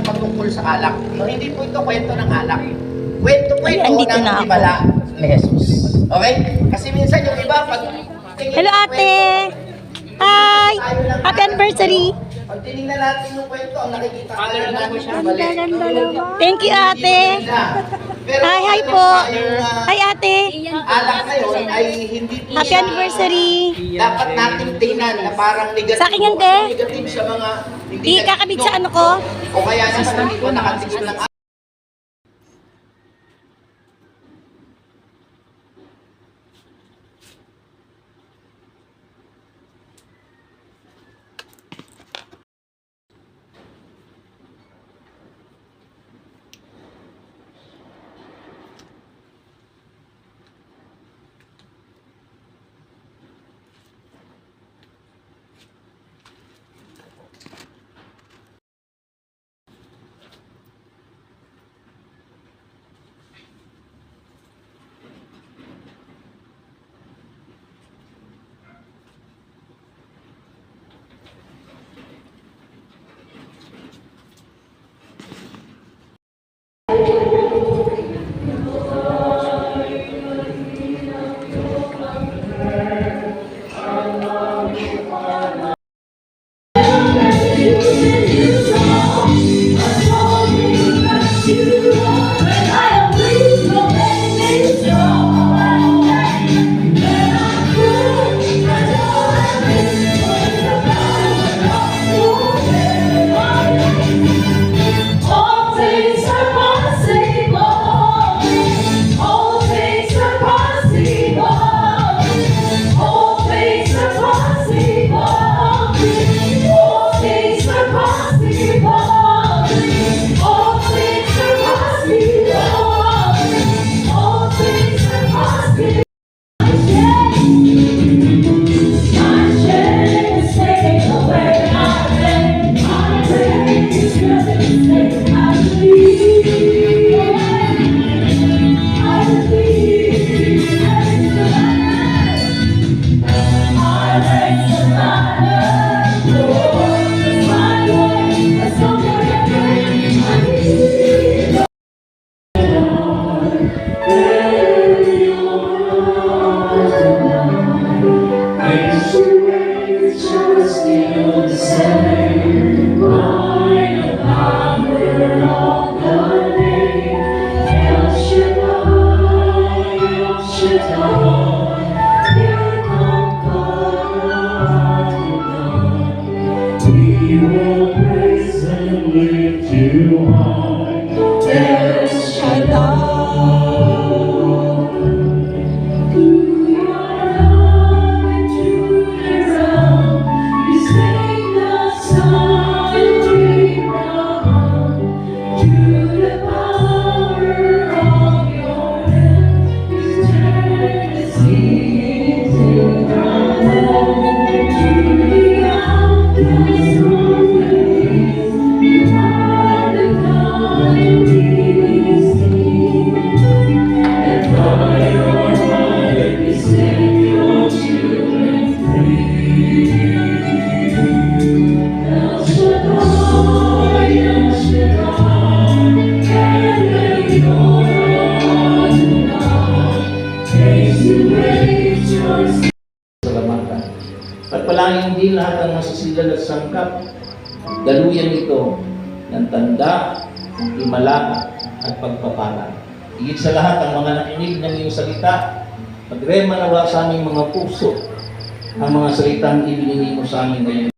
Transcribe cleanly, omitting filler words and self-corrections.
patungkol sa alak. No, hindi po ito kwento ng alak. Kwento po ito Andito ng na ako. himala ni Jesus. Okay? Kasi minsan yung iba, pag Hello, ate! Hi! Happy anniversary! pag tinignan natin yung kwento, ang nakikita natin yung mali. Thank you, ate! Pero Hi, hi po! Hi, ate! alak ngayon ay hindi po Happy siya anniversary! dapat nating tingnan na parang negative. Sa akin yan, te. Negative sa mga hindi Ikakabit sa ano ko? o kaya naman hindi ko nakatingin ng salamatan. At palaging hindi lahat ng masisilan at sangkap, daluyan ito ng tanda, himala at pagpapala. Higit sa lahat ang mga nakinig ng iyong salita, magrema nawa sa aming mga puso ang mga salitang ibinigay mo sa amin ngayon.